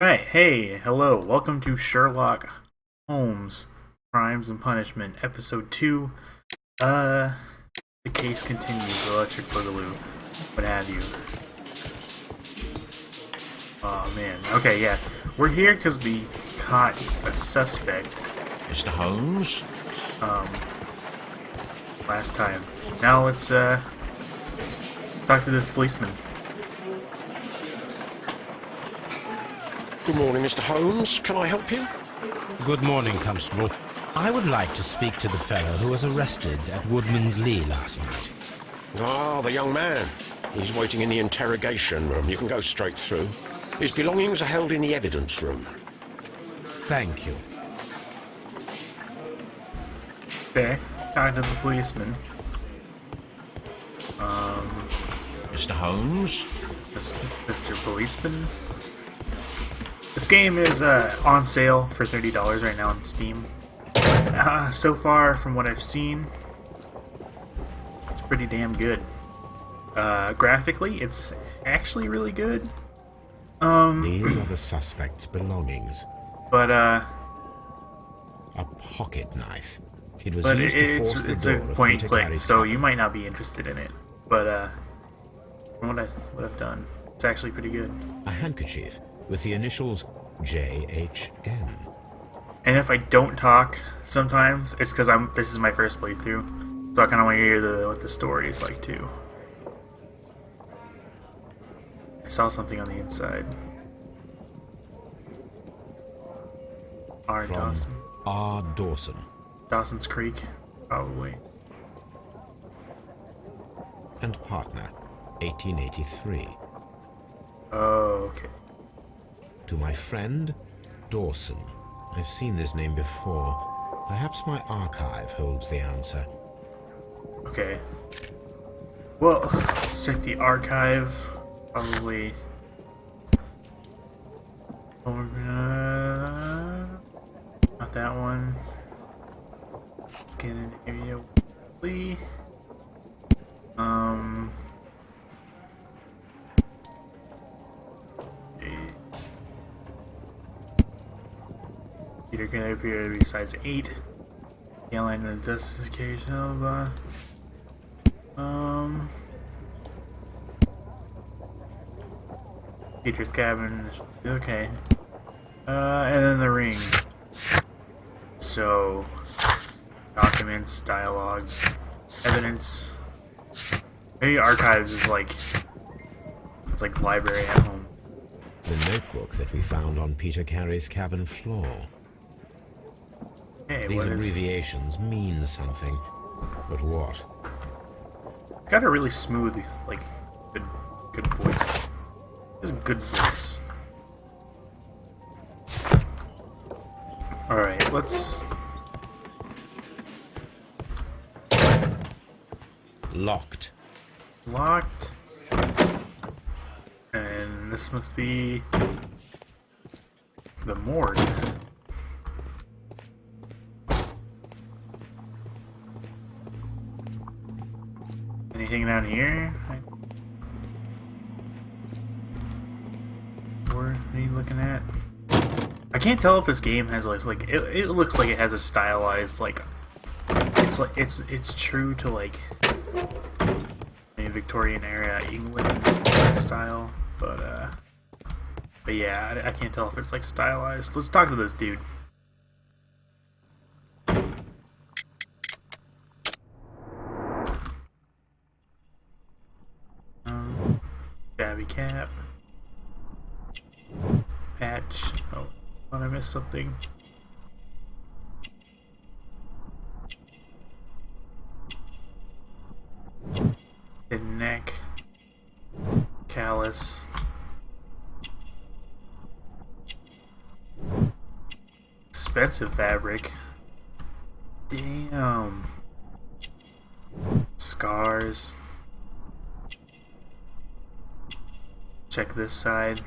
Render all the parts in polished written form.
Alright, hey, hello, welcome to Sherlock Holmes, Crimes and Punishment, Episode 2. The case continues, electric boogaloo, what have you. Oh man, okay, yeah. We're here because we caught a suspect. Mr. Holmes? Last time. Now let's, talk to this policeman. Good morning, Mr. Holmes. Can I help you? Good morning, Constable. I would like to speak to the fellow who was arrested at Woodman's Lee last night. Ah, the young man. He's waiting in the interrogation room. You can go straight through. His belongings are held in the evidence room. Thank you. Okay, talking to the policeman. Mr. Holmes? Mr. Policeman? This game is on sale for $30 right now on Steam. So far, from what I've seen, it's pretty damn good. Graphically, it's actually really good. These are the suspect's belongings. But A pocket knife. It was but used to force it's the a door of point and Peter click, Carey's so cabin. you might not be interested in it. But from what I've done, it's actually pretty good. A handkerchief with the initials JHM. And if I don't talk sometimes, it's because this is my first playthrough, so I kind of want to hear what the story is like too. I saw something on the inside. R. From Dawson. R. Dawson. Dawson's Creek, probably. And partner, 1883. Oh, okay. To my friend, Dawson. I've seen this name before. Perhaps my archive holds the answer. Okay. Well, let's check the archive. Probably. Not that one. Let's get an area. Peter can appear to be size 8. The line of justification of Peter's cabin. Okay. And then the ring. So documents, dialogues, evidence. Maybe archives is like it's like library at home. The notebook that we found on Peter Carey's cabin floor. Hey, These what is? abbreviations mean something. But what? It's got a really smooth, like, good voice. It's a good voice. Alright, let's... Locked. Locked. And this must be... the morgue. Anything down here? What are you looking at? I can't tell if this game has like it looks like it has a stylized like it's true to like a Victorian era England style, but yeah, I can't tell if it's like stylized. Let's talk to this dude. Shabby cap. Patch. Oh, thought I missed something. Hidden neck. Callus. Expensive fabric. Damn. Scars. Check this side.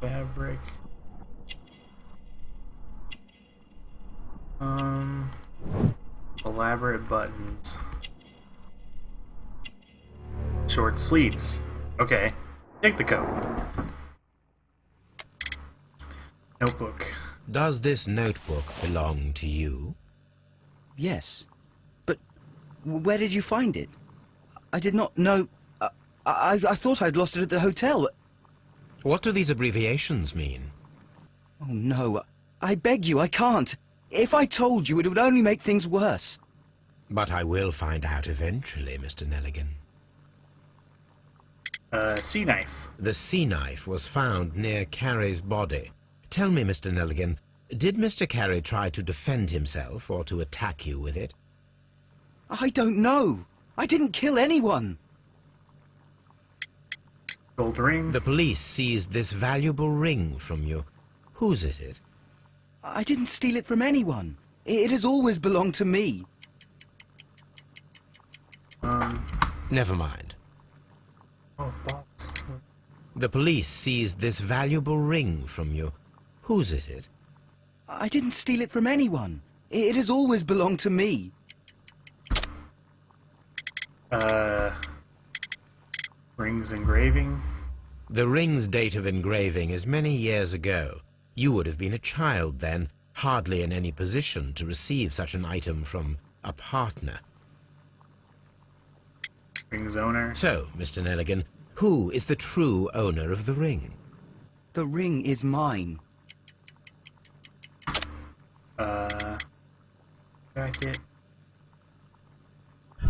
Fabric. Elaborate buttons. Short sleeves. Okay. Take the code. Notebook. Does this notebook belong to you? Yes. But where did you find it? I did not know... I thought I'd lost it at the hotel. What do these abbreviations mean? Oh, no. I beg you, I can't. If I told you, it would only make things worse. But I will find out eventually, Mr. Nelligan. Sea knife. The sea knife was found near Carey's body. Tell me, Mr. Nelligan, did Mr. Carey try to defend himself or to attack you with it? I don't know. I didn't kill anyone. Gold ring. The police seized this valuable ring from you. Whose is it? I didn't steal it from anyone. It has always belonged to me. Never mind. Oh, balls. The police seized this valuable ring from you. Whose is it? I didn't steal it from anyone. It has always belonged to me. Rings engraving. The ring's date of engraving is many years ago. You would have been a child then, hardly in any position to receive such an item from a partner. Ring's owner. So, Mr. Nelligan, who is the true owner of the ring? The ring is mine. Jacket.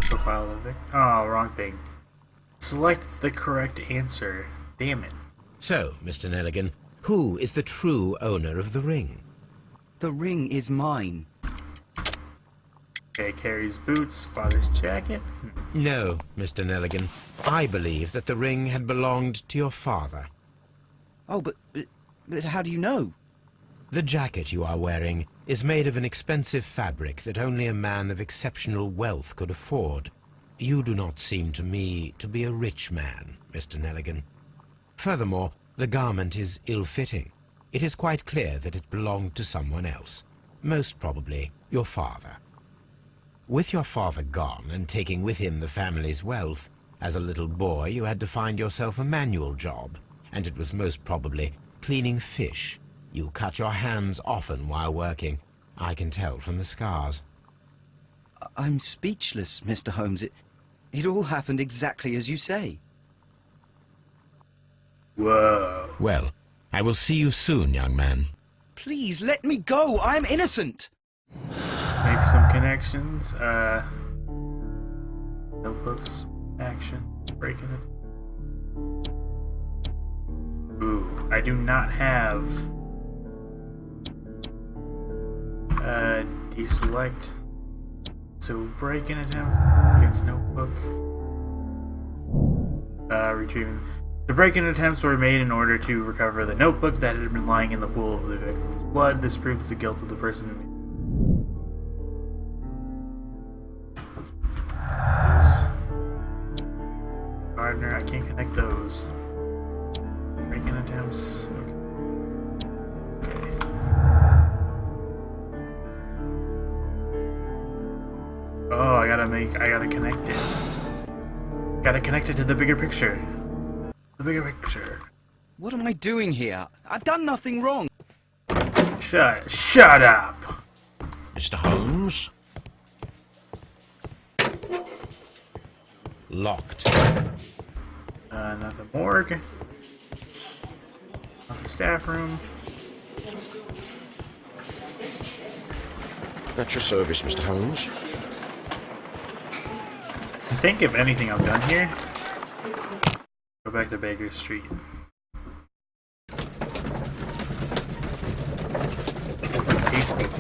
Profile of the victim. Oh, wrong thing. Select the correct answer. Damn it. So, Mr. Nelligan, who is the true owner of the ring? The ring is mine. Okay, Carrie's boots, father's jacket. No, Mr. Nelligan. I believe that the ring had belonged to your father. Oh, but how do you know? The jacket you are wearing is made of an expensive fabric that only a man of exceptional wealth could afford. You do not seem to me to be a rich man, Mr. Nelligan. Furthermore, the garment is ill-fitting. It is quite clear that it belonged to someone else, most probably your father. With your father gone and taking with him the family's wealth, as a little boy you had to find yourself a manual job, and it was most probably cleaning fish. You cut your hands often while working. I can tell from the scars. I'm speechless, Mr. Holmes. It all happened exactly as you say. Whoa. Well, I will see you soon, young man. Please, let me go! I'm innocent! Make some connections. Notebooks. Action. Breaking it. Ooh, I do not have deselect. So break-in attempts against notebook. Retrieving. The break-in attempts were made in order to recover the notebook that had been lying in the pool of the victim's blood. This proves the guilt of the person who Gardner, I can't connect those. Break-in attempts. Okay. Oh, I gotta connect it. Gotta connect it to the bigger picture. The bigger picture. What am I doing here? I've done nothing wrong. Shut up! Mr. Holmes? Locked. Not the morgue. Not the staff room. At your service, Mr. Holmes. I think if anything I've done here, go back to Baker Street. Open Facebook.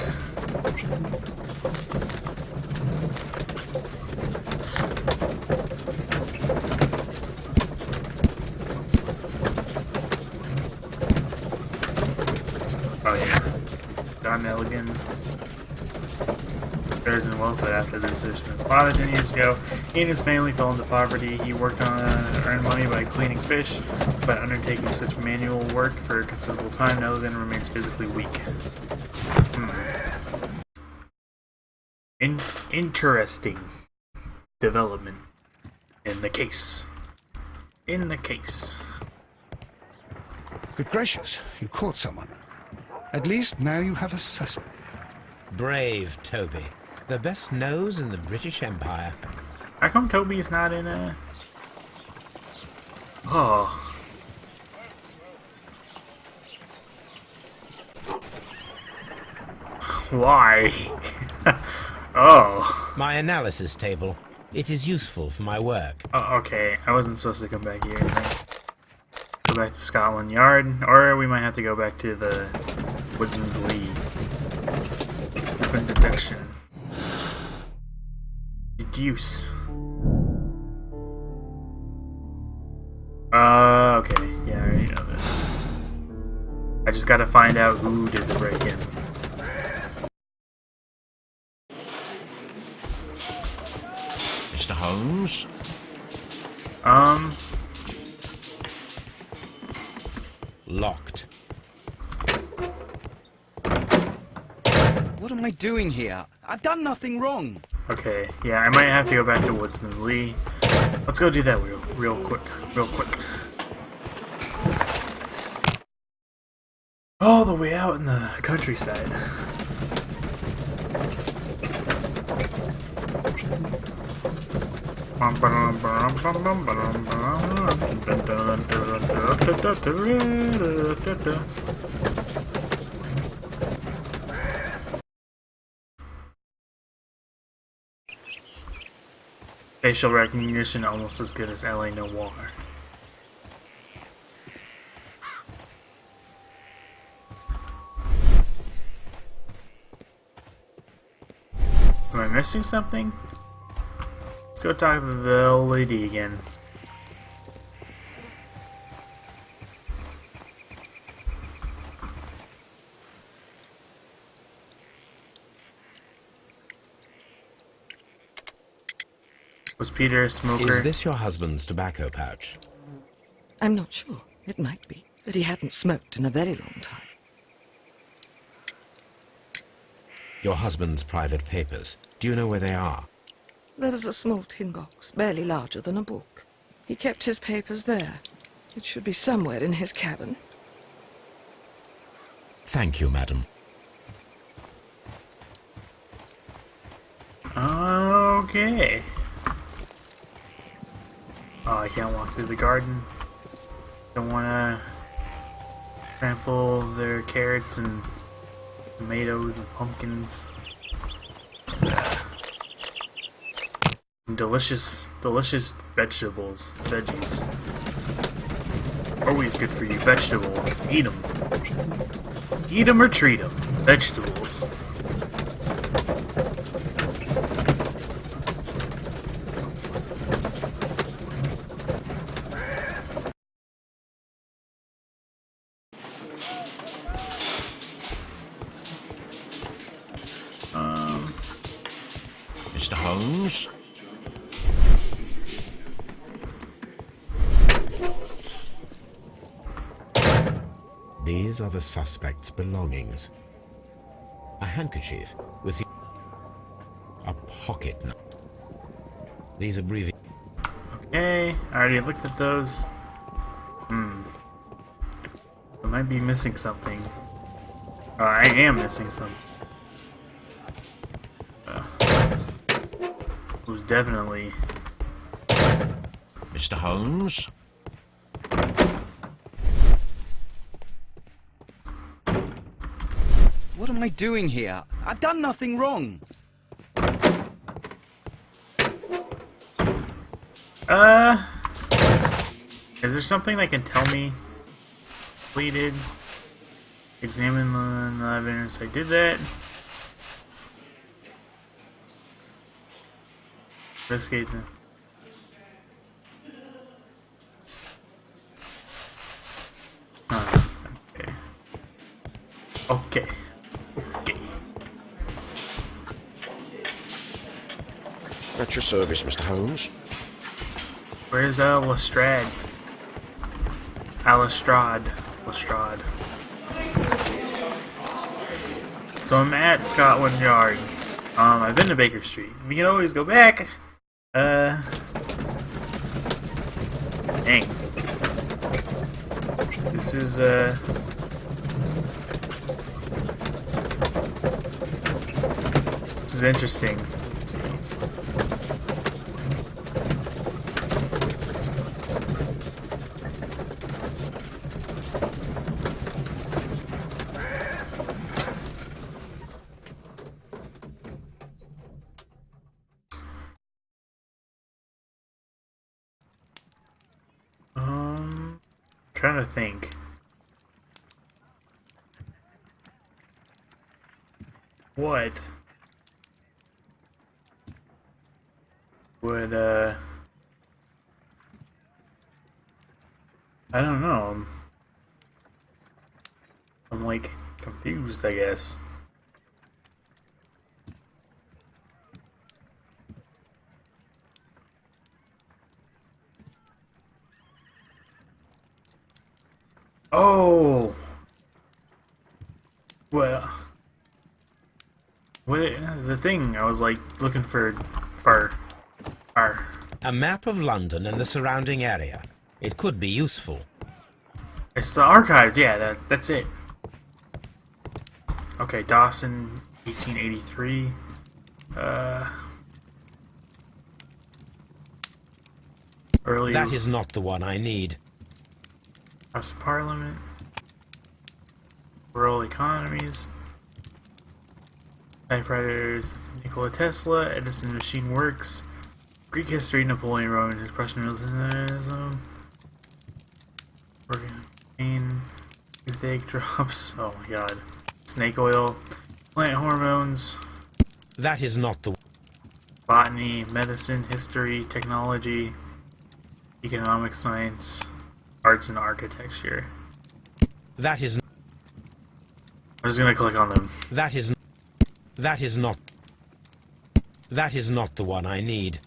Oh yeah. John Nelligan. In wealth, but after the decision of his father 10 years ago, he and his family fell into poverty. He worked on to earn money by cleaning fish, but undertaking such manual work for a considerable time, Nelligan remains physically weak. Interesting development in the case. in the case. Good gracious, you caught someone. At least now you have a suspect. Brave Toby. The best nose in the British Empire. How come Toby's not in a... Oh. Why? Oh. My analysis table. It is useful for my work. Oh, okay. I wasn't supposed to come back here. Go back to Scotland Yard, or we might have to go back to the Woodsman's Lee. Open detection. Deduce. Okay. Yeah, I already know this. I just gotta find out who did the break-in. Mr. Holmes? Locked. What am I doing here? I've done nothing wrong. Okay, yeah, I might have to go back to Woodsman's Lee. Let's go do that real quick. All the way out in the countryside. Facial recognition almost as good as LA Noir. Am I missing something? Let's go talk to the old lady again. Was Peter a smoker? Is this your husband's tobacco pouch? I'm not sure. It might be, but he hadn't smoked in a very long time. Your husband's private papers. Do you know where they are? There was a small tin box, barely larger than a book. He kept his papers there. It should be somewhere in his cabin. Thank you, madam. Okay. Oh, I can't walk through the garden. Don't want to trample their carrots and tomatoes and pumpkins. And delicious veggies. Always good for you. Vegetables. Eat them. Eat them or treat them. Vegetables. Mr. Holmes? These are the suspect's belongings. A handkerchief with a pocket knife. These abbreviations. Okay, I already looked at those. I might be missing something. I am missing something. Who's definitely... Mr. Holmes? What am I doing here? I've done nothing wrong. Is there something that can tell me? Completed. Examine the evidence. I did that. Investigate them. Okay. Okay. Okay. At your service, Mr. Holmes. Where's Lestrade? Lestrade. So I'm at Scotland Yard. I've been to Baker Street. We can always go back. Dang. This is interesting. Let's see. Trying to think. What would I don't know. I'm like confused, I guess. Oh, well, the thing I was like looking for A map of London and the surrounding area. It could be useful. it's the archives. Yeah, that's it. Okay, Dawson, 1883. Early That is not the one I need. House of Parliament. Rural economies. Typewriters. Nikola Tesla. Edison Machine Works. Greek history. Napoleon Roman. Prussian militarism. Organ. Toothache drops. Oh my god. Snake oil. Plant hormones. That is not the... Botany. Medicine. History. Technology. Economic science. Arts and architecture. That is... I'm just gonna click on them. That is not the one I need.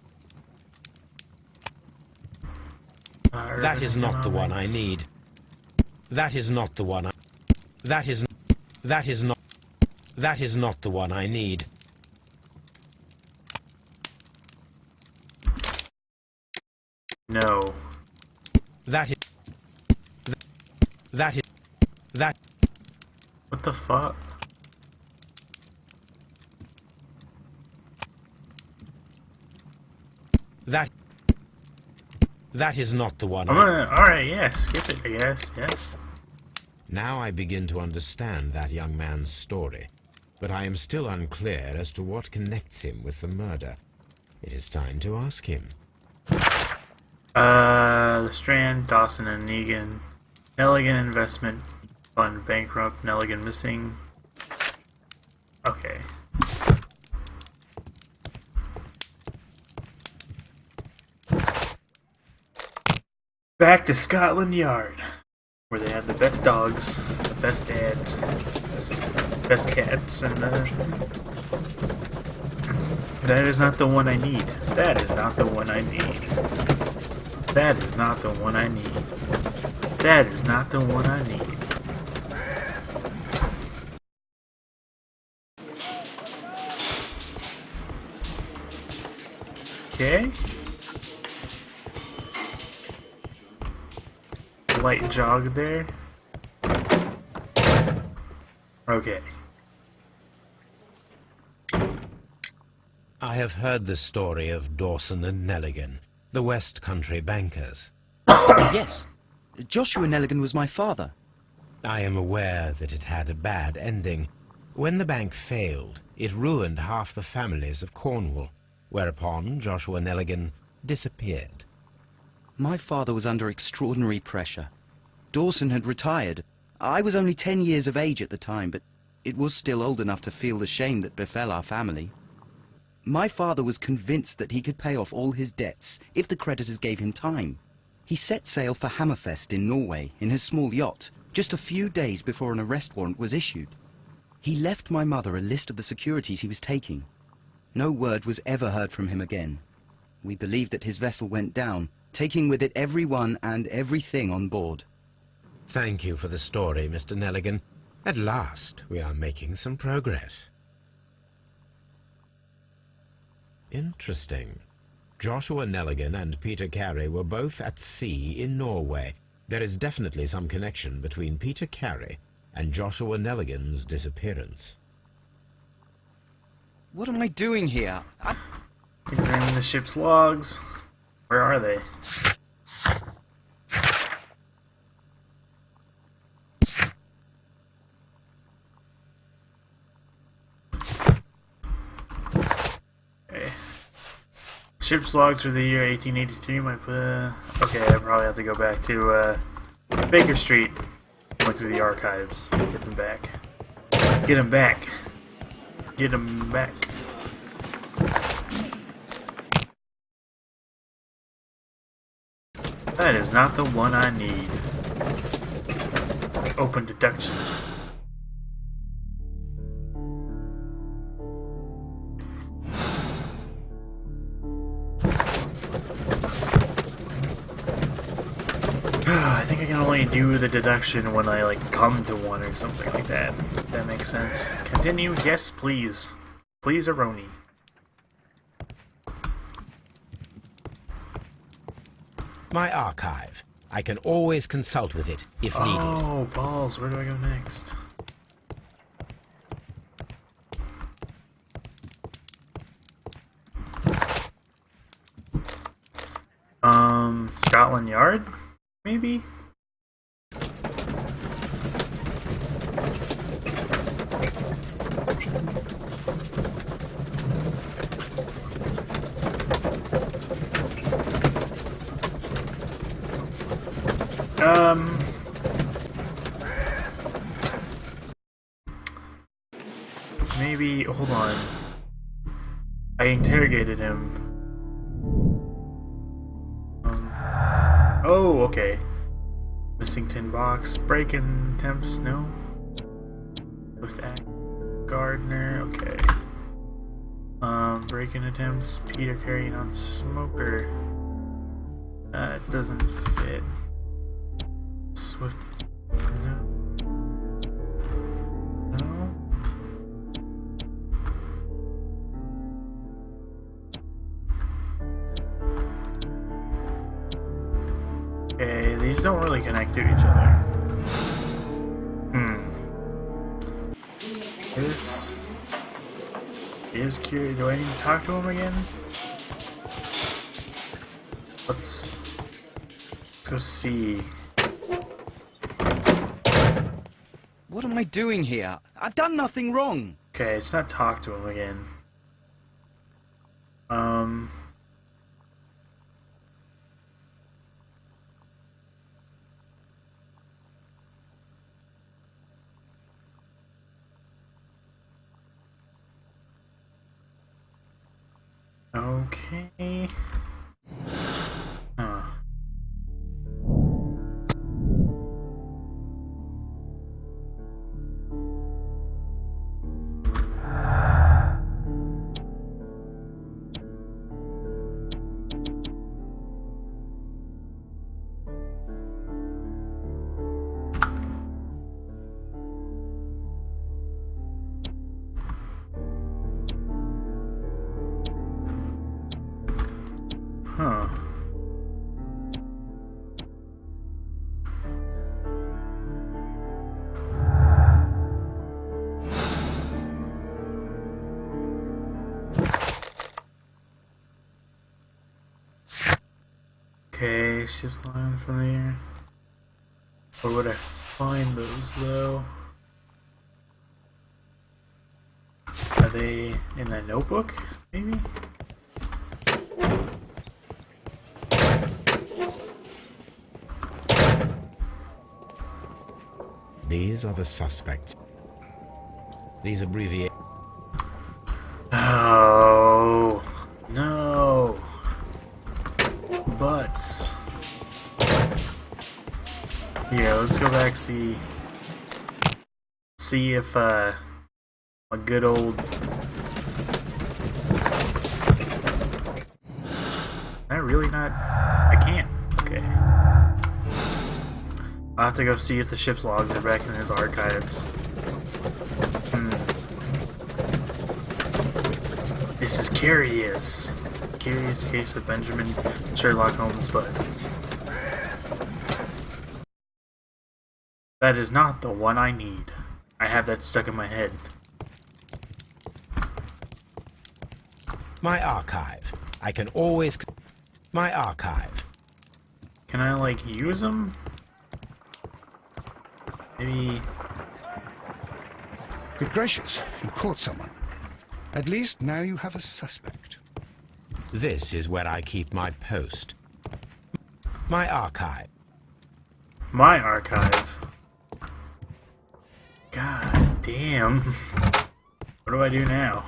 That is not the one I need. That is not the one I... That is not the one I need. No. That is... That... What the fuck? That is not the one. Alright, yeah, skip it, I guess, yes. Now I begin to understand that young man's story, but I am still unclear as to what connects him with the murder. It is time to ask him. The Strand, Dawson and Negan. Nelligan Investment Fund bankrupt, Nelligan missing. Okay. Back to Scotland Yard, where they have the best dogs, the best dads, best cats, and that is not the one I need. That is not the one I need. That is not the one I need. That is not the one I need. Okay. Light jog there. Okay. I have heard the story of Dawson and Nelligan, the West Country bankers. Yes. Joshua Nelligan was my father. I am aware that it had a bad ending. When the bank failed, it ruined half the families of Cornwall, whereupon Joshua Nelligan disappeared. My father was under extraordinary pressure. Dawson had retired. I was only 10 years of age at the time, but it was still old enough to feel the shame that befell our family. My father was convinced that he could pay off all his debts if the creditors gave him time. He set sail for Hammerfest in Norway in his small yacht, just a few days before an arrest warrant was issued. He left my mother a list of the securities he was taking. No word was ever heard from him again. We believe that his vessel went down, taking with it everyone and everything on board. Thank you for the story, Mr. Nelligan. At last, we are making some progress. Interesting. Joshua Nelligan and Peter Carey were both at sea in Norway, There is definitely some connection between Peter Carey and Joshua Nelligan's disappearance. What am I doing here? Examine the ship's logs. Where are they? Okay. Ship's logs for the year 1883 might put... Okay, I probably have to go back to Baker Street. Look through the archives. Get them back. Get them back. Get them back. That is not the one I need. Open deduction. I think I can only do the deduction when I, like, come to one or something like that. If that makes sense. Continue? Yes, please. Please, Aroni. My archive. I can always consult with it if needed. Oh, balls. Where do I go next? Scotland Yard? Maybe? Maybe, hold on. I interrogated him. Oh, okay. Missing tin box. Break-in attempts, no. With Gardner, okay. Break-in attempts. Peter carrying on smoker. That doesn't fit. Swift. No. No. Okay, these don't really connect to each other. This is curious. Do I need to talk to him again? Let's go see. What am I doing here? I've done nothing wrong. Okay, let's not talk to him again. Okay. Huh. Huh. Okay, ship's line from there. Where would I find those though? Are they in that notebook, maybe? These are the suspects. These abbreviations. Oh no. Butts. Yeah, let's go back see if a good old. Can I really not? I can't. Okay. I'll have to go see if the ship's logs are back in his archives. This is curious. Curious case of Benjamin Sherlock Holmes, but That is not the one I need. I have that stuck in my head. My archive. I can always... My archive. Can I, like, use them? Maybe... Good gracious, you caught someone. At least now you have a suspect. This is where I keep my post. My archive. My archive. God damn. What do I do now?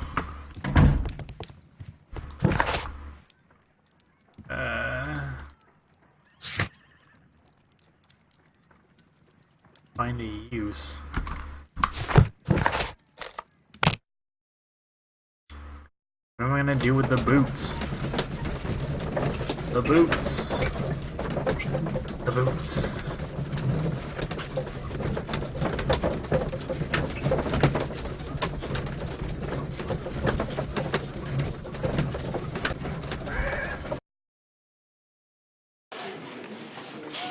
Find a use. What am I gonna do with the boots? The boots. The boots.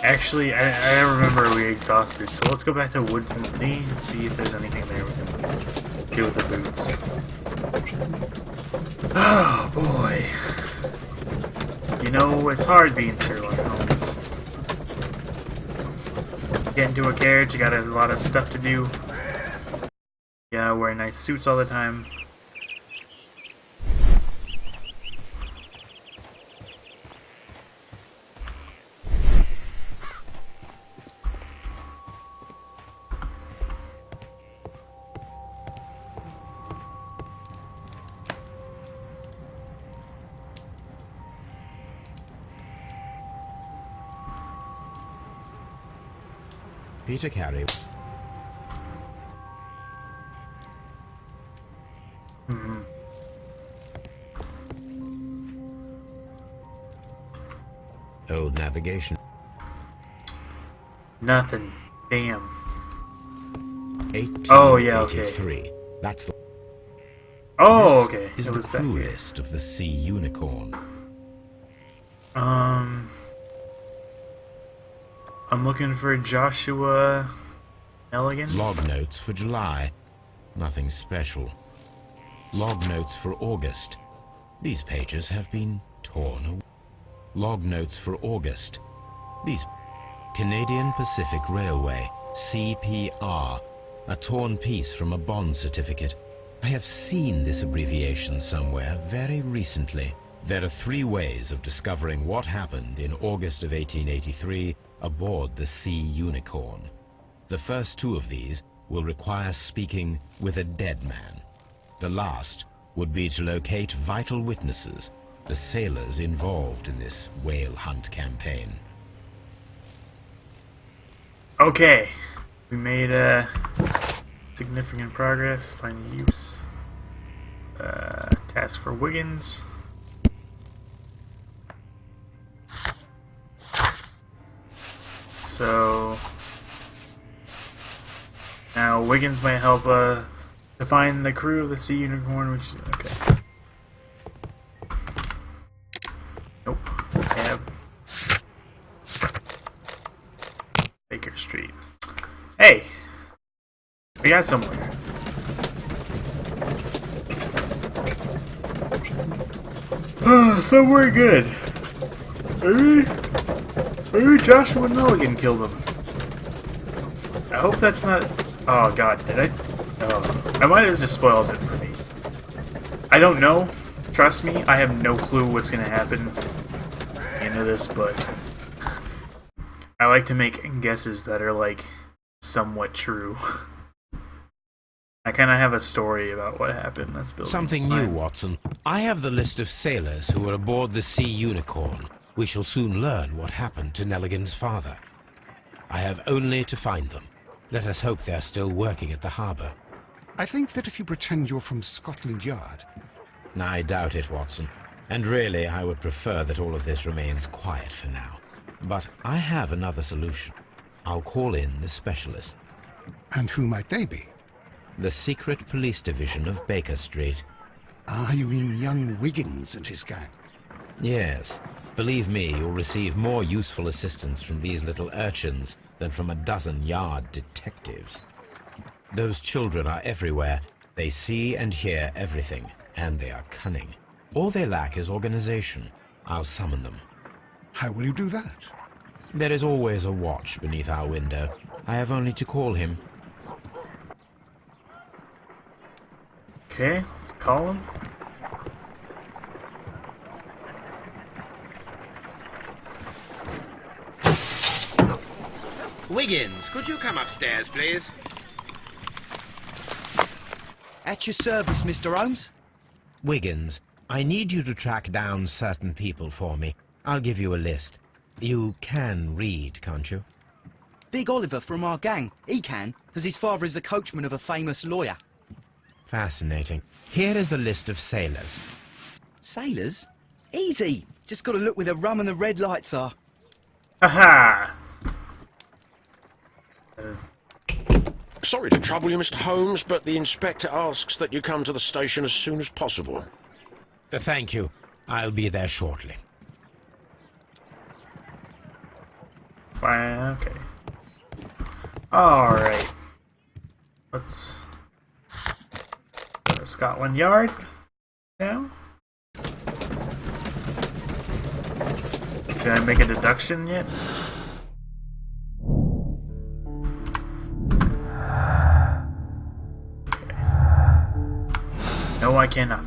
Actually, I remember we exhausted, so let's go back to Woodley and see if there's anything there we can do with the boots. Oh boy. You know, it's hard being Sherlock Holmes. Get into a carriage, you got a lot of stuff to do. Yeah, wear nice suits all the time. Peter Carey. Old navigation. Nothing. Damn. 1883. Oh, yeah, okay. That's the... Oh, This okay. is It the was back crew here. list of the Sea Unicorn. I'm looking for Joshua Nelligan. Log notes for July. Nothing special. Log notes for August. These pages have been torn away. Log notes for August. These... Canadian Pacific Railway, CPR. A torn piece from a bond certificate. I have seen this abbreviation somewhere very recently. There are 3 ways of discovering what happened in August of 1883 aboard the Sea Unicorn. The first 2 of these will require speaking with a dead man. The last would be to locate vital witnesses, the sailors involved in this whale hunt campaign. Okay. We made significant progress. Find use. Task for Wiggins. So now Wiggins might help to find the crew of the Sea Unicorn, which okay. Nope. Cab. Baker Street. Hey! We got somewhere. Somewhere good. Maybe Joshua Nelligan killed him. I hope that's not... Oh god, did I? Oh, I might have just spoiled it for me. I don't know. Trust me, I have no clue what's gonna happen at the end of this, but... I like to make guesses that are, like, somewhat true. I kind of have a story about what happened. That's building. Something new, Watson. I have the list of sailors who were aboard the Sea Unicorn. We shall soon learn what happened to Nelligan's father. I have only to find them. Let us hope they're still working at the harbour. I think that if you pretend you're from Scotland Yard... I doubt it, Watson. And really, I would prefer that all of this remains quiet for now. But I have another solution. I'll call in the specialist. And who might they be? The secret police division of Baker Street. Ah, you mean young Wiggins and his gang? Yes. Believe me, you'll receive more useful assistance from these little urchins than from a dozen yard detectives. Those children are everywhere. They see and hear everything, and they are cunning. All they lack is organization. I'll summon them. How will you do that? There is always a watch beneath our window. I have only to call him. Okay, let's call him. Wiggins, could you come upstairs, please? At your service, Mr. Holmes. Wiggins, I need you to track down certain people for me. I'll give you a list. You can read, can't you? Big Oliver from our gang. He can, because his father is the coachman of a famous lawyer. Fascinating. Here is the list of sailors. Sailors? Easy. Just got to look where the rum and the red lights are. Aha! Sorry to trouble you, Mr. Holmes, but the inspector asks that you come to the station as soon as possible. Thank you. I'll be there shortly. Fine, okay. Alright. Let's go to Scotland Yard now. Did I make a deduction yet? Okay. No, I cannot.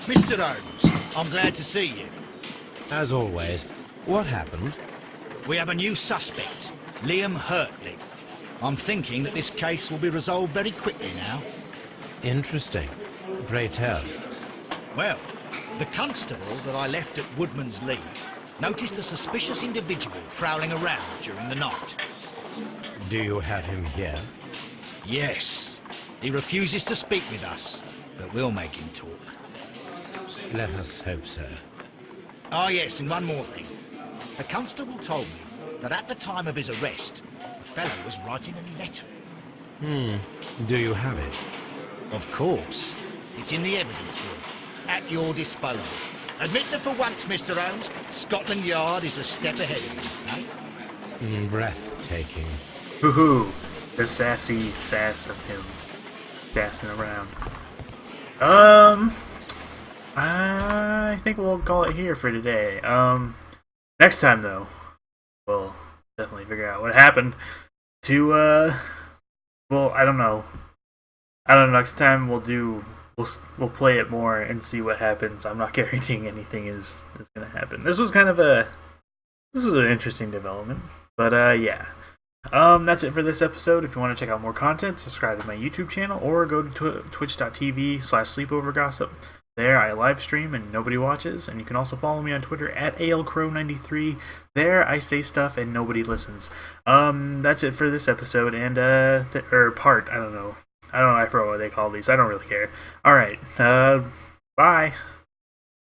Mr. Holmes, I'm glad to see you. As always, what happened? We have a new suspect, Liam Hurtley. I'm thinking that this case will be resolved very quickly now. Interesting. Pray tell. Well, the constable that I left at Woodman's Lee noticed a suspicious individual prowling around during the night. Do you have him here? Yes, he refuses to speak with us, but we'll make him talk. Let us hope so. Ah, yes, and one more thing. The constable told me that at the time of his arrest, the fellow was writing a letter. Do you have it? Of course. It's in the evidence room, at your disposal. Admit that for once, Mr. Holmes, Scotland Yard is a step ahead of you, eh? Breathtaking. Hoo-hoo. The sassy sass of him. Sassing around. I think we'll call it here for today. Next time, though, we'll definitely figure out what happened to, well, I don't know. Next time we'll play it more and see what happens. I'm not guaranteeing anything is gonna happen. This was an interesting development. But, yeah. That's it for this episode. If you want to check out more content, subscribe to my YouTube channel or go to twitch.tv/sleepovergossip. There, I live stream and nobody watches, and you can also follow me on Twitter at ALCrow93. There, I say stuff and nobody listens. That's it for this episode, and, or part, I don't know. I forgot what they call these. I don't really care. Alright, bye.